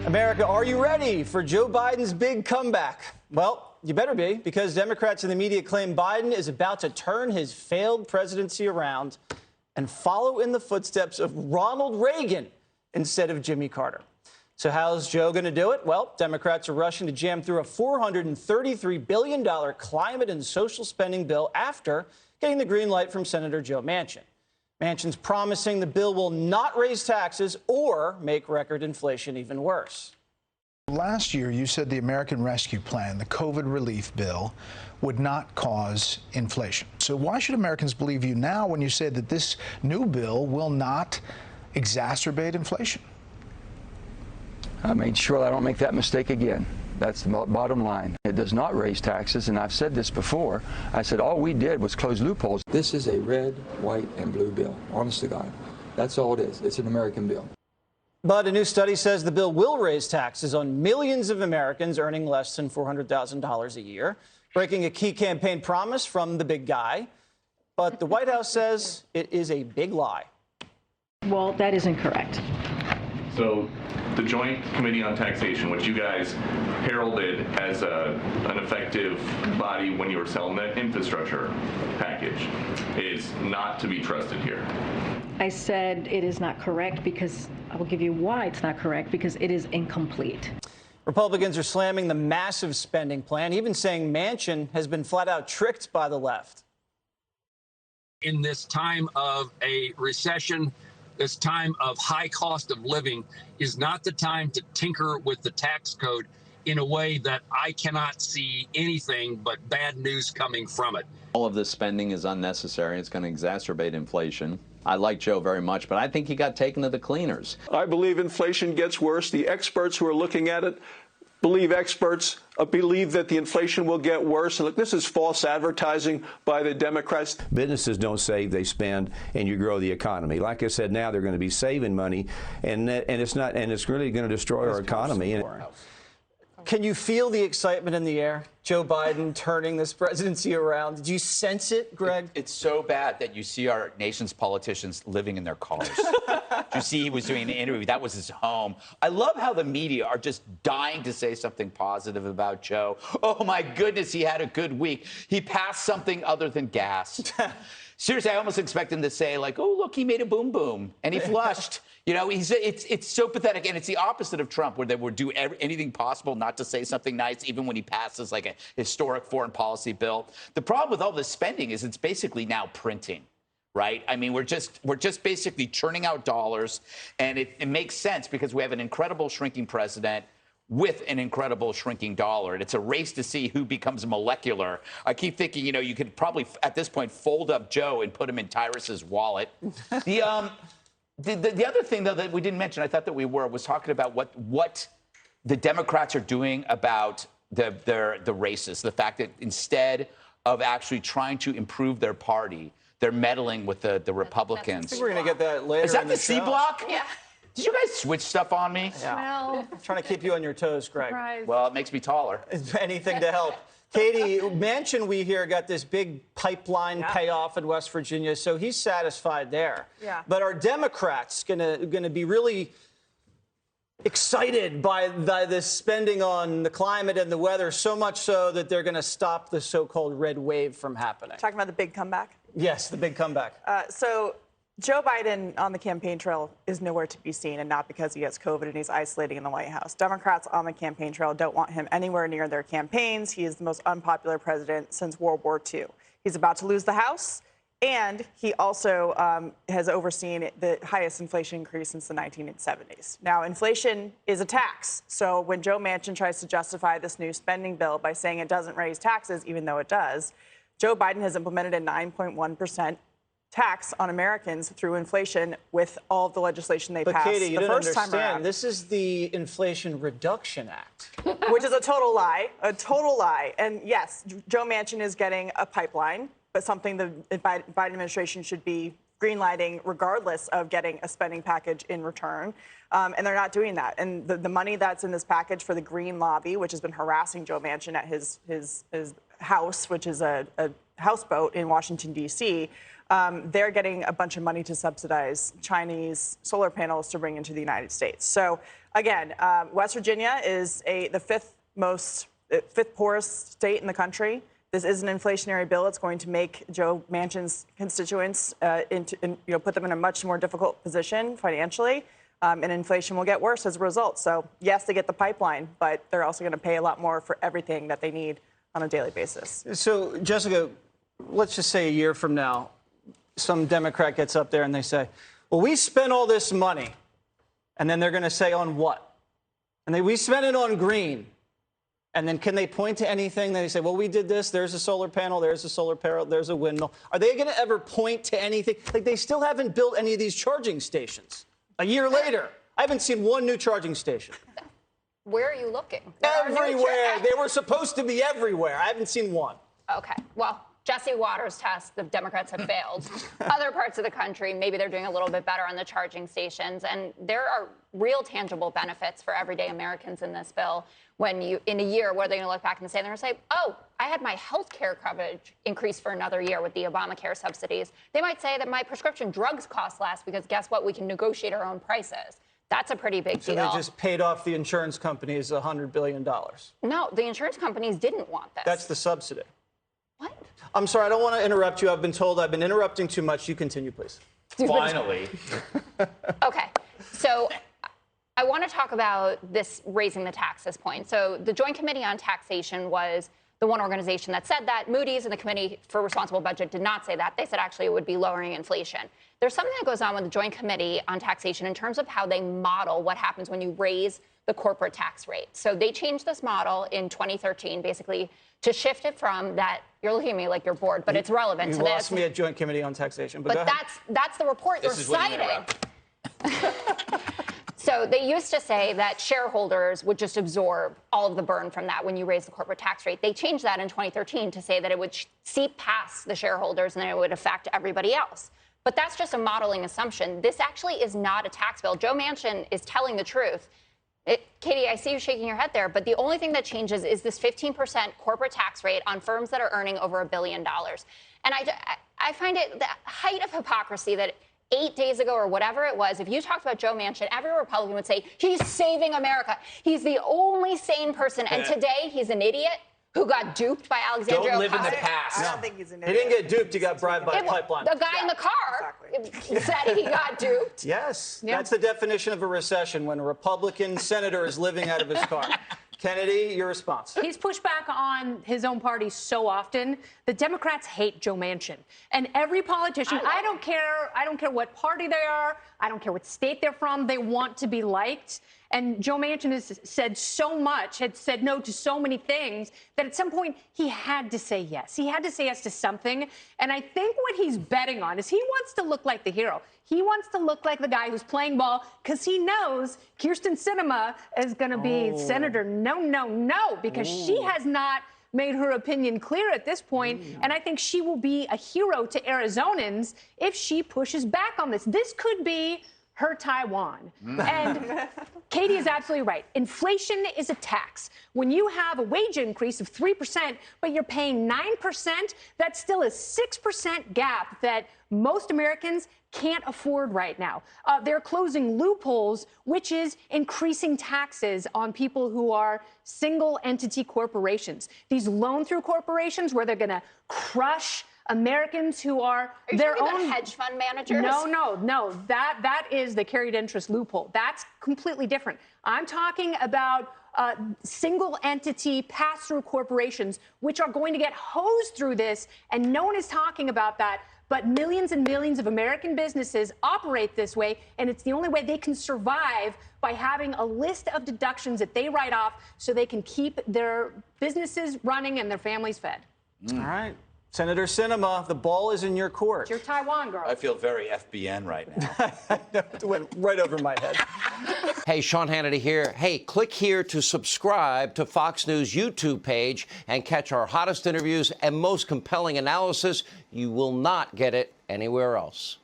America, are you ready for Joe Biden's big comeback? Well, you better be, because Democrats in the media claim Biden is about to turn his failed presidency around and follow in the footsteps of Ronald Reagan instead of Jimmy Carter. So how's Joe going to do it? Well, Democrats are rushing to jam through a $433 billion climate and social spending bill after getting the green light from Senator Joe Manchin. Manchin's promising the bill will not raise taxes or make record inflation even worse. Last year, you said the American Rescue Plan, the COVID relief bill, would not cause inflation. So why should Americans believe you now when you said that this new bill will not exacerbate inflation? I made sure I don't make that mistake again. That's the bottom line. It does not raise taxes, and I've said this before. I said all we did was close loopholes. This is a red, white, and blue bill, honest to God. That's all it is. It's an American bill. But a new study says the bill will raise taxes on millions of Americans earning less than $400,000 a year, breaking a key campaign promise from the big guy. But the White House says it is a big lie. Well, that is incorrect. So the Joint Committee on Taxation, which you guys heralded as an effective body when you were selling the infrastructure package, is not to be trusted here. I said it is not correct because I will give you why it's not correct, because it is incomplete. Republicans are slamming the massive spending plan, even saying Manchin has been flat out tricked by the left. In this time of a recession, this time of high cost of living, is not the time to tinker with the tax code in a way that I cannot see anything but bad news coming from it. All of this spending is unnecessary. It's going to exacerbate inflation. I like Joe very much, but I think he got taken to the cleaners. I believe inflation gets worse. The experts who are looking at it believe that the inflation will get worse. And look, this is false advertising by the Democrats. Businesses don't save, they spend, and you grow the economy. Like I said, now they're going to be saving money, and it's really going to destroy our economy. Can you feel the excitement in the air? Joe Biden turning this presidency around. Did you sense it, Greg? It's so bad that you see our nation's politicians living in their cars. You see he was doing an interview. That was his home. I love how the media are just dying to say something positive about Joe. Oh, my goodness, he had a good week. He passed something other than gas. Seriously, I almost expect him to say, like, oh, look, he made a boom boom, and he flushed. You know, it's so pathetic, and it's the opposite of Trump, where they would do anything possible not to say something nice, even when he passes, like, a historic foreign policy bill. The problem with all this spending is it's basically now printing, right? I mean, we're just basically churning out dollars, and it makes sense because we have an incredible shrinking president with an incredible shrinking dollar. And it's a race to see who becomes molecular. I keep thinking, you know, you could probably, at this point, fold up Joe and put him in Tyrus's wallet. The other thing, though, that we didn't mention, I thought that we was talking about what the Democrats are doing about the races. The fact that instead of actually trying to improve their party, they're meddling with the Republicans. I think we're going to get that later. Is that in the show. C block? Yeah. Did you guys switch stuff on me? Yeah. Well, I'm trying to keep you on your toes, Greg. surprise. Well, it makes me taller. Anything to help. Katie, Manchin, we hear, got this big pipeline payoff in West Virginia, so he's satisfied there. Yeah. But are Democrats gonna be really excited by this spending on the climate and the weather, so much so that they're going to stop the so-called red wave from happening? Talking about the big comeback? Yes, the big comeback. So Joe Biden on the campaign trail is nowhere to be seen, and not because he has COVID and he's isolating in the White House. Democrats on the campaign trail don't want him anywhere near their campaigns. He is the most unpopular president since World War II. He's about to lose the House, and he also has overseen the highest inflation increase since the 1970s. Now, inflation is a tax. So when Joe Manchin tries to justify this new spending bill by saying it doesn't raise taxes, even though it does, Joe Biden has implemented a 9.1% tax on Americans through inflation with all of the legislation they passed Katie, you the don't first time understand. around. This is the Inflation Reduction Act. Which is a total lie, And yes, Joe Manchin is getting a pipeline, but something the Biden administration should be greenlighting regardless of getting a spending package in return. And they're not doing that. And the money that's in this package for the Green Lobby, which has been harassing Joe Manchin at his house, which is a houseboat in Washington, D.C., they're getting a bunch of money to subsidize Chinese solar panels to bring into the United States. So again, West Virginia is the fifth poorest state in the country. This is an inflationary bill. It's going to make Joe Manchin's constituents put them in a much more difficult position financially, and inflation will get worse as a result. So yes, they get the pipeline, but they're also going to pay a lot more for everything that they need on a daily basis. So Jessica, let's just say a year from now, some Democrat gets up there and they say, well, we spent all this money. And then they're going to say on what? And we spent it on green. And then can they point to anything? They say, well, we did this. There's a solar panel. There's a solar panel. There's a windmill. Are they going to ever point to anything? Like, they still haven't built any of these charging stations. A year later, I haven't seen one new charging station. Where are you looking? Everywhere. They were supposed to be everywhere. I haven't seen one. Okay. Well, Jesse Watters' test, the Democrats have failed. Other parts of the country, maybe they're doing a little bit better on the charging stations. And there are real tangible benefits for everyday Americans in this bill. When in a year, what are they going to look back and say? They're going to say, oh, I had my health care coverage increased for another year with the Obamacare subsidies. They might say that my prescription drugs cost less because guess what? We can negotiate our own prices. That's a pretty big deal. So they just paid off the insurance companies $100 billion. No, the insurance companies didn't want this. That's the subsidy. What? I'm sorry, I don't want to interrupt you. I've been told I've been interrupting too much. You continue, please. Finally. Okay, so I want to talk about this raising the taxes point. So the Joint Committee on Taxation was the one organization that said that. Moody's and the Committee for Responsible Budget did not say that. They said actually it would be lowering inflation. There's something that goes on with the Joint Committee on Taxation in terms of how they model what happens when you raise the corporate tax rate. So they changed this model in 2013, basically to shift it from that. You're looking at me like you're bored, but it's relevant to this. You lost me at Joint Committee on Taxation, but that's the report you're citing. So they used to say that shareholders would just absorb all of the burn from that when you raise the corporate tax rate. They changed that in 2013 to say that it would seep past the shareholders and then it would affect everybody else. But that's just a modeling assumption. This actually is not a tax bill. Joe Manchin is telling the truth. Katie, I see you shaking your head there, but the only thing that changes is this 15% corporate tax rate on firms that are earning over $1 billion. And I find it the height of hypocrisy that 8 days ago or whatever it was, if you talked about Joe Manchin, every Republican would say, he's saving America. He's the only sane person. And today he's an idiot who got duped by Alexandria Don't live in the Ocasio. past. I don't think he's an idiot. he didn't get duped. He got bribed by a pipeline. The guy in the car said he got duped. Yes, that's the definition of a recession, when a Republican senator is living out of his car. Kennedy, your response. He's pushed back on his own party so often. The Democrats hate Joe Manchin. And every politician, I don't care what party they are, I don't care what state they're from, they want to be liked. And Joe Manchin has said so much, had said no to so many things, that at some point he had to say yes. He had to say yes to something. And I think what he's betting on is he wants to look like the hero. He wants to look like the guy who's playing ball because he knows Kirsten Sinema is going to be Senator no, because she has not made her opinion clear at this point. And I think she will be a hero to Arizonans if she pushes back on this. This could be her Taiwan. And Katie is absolutely right. Inflation is a tax. When you have a wage increase of 3%, but you're paying 9%, that's still a 6% gap that most Americans can't afford right now. They're closing loopholes, which is increasing taxes on people who are single entity corporations. These loan-through corporations where they're going to crush Americans who are their own hedge fund managers. No. That is the carried interest loophole. That's completely different. I'm talking about single entity pass-through corporations, which are going to get hosed through this, and no one is talking about that. But millions and millions of American businesses operate this way, and it's the only way they can survive, by having a list of deductions that they write off so they can keep their businesses running and their families fed. All right. Senator Sinema, the ball is in your court. It's your Taiwan, girl. I feel very FBN right now. It went right over my head. Hey, Sean Hannity here. Hey, click here to subscribe to Fox News YouTube page and catch our hottest interviews and most compelling analysis. You will not get it anywhere else.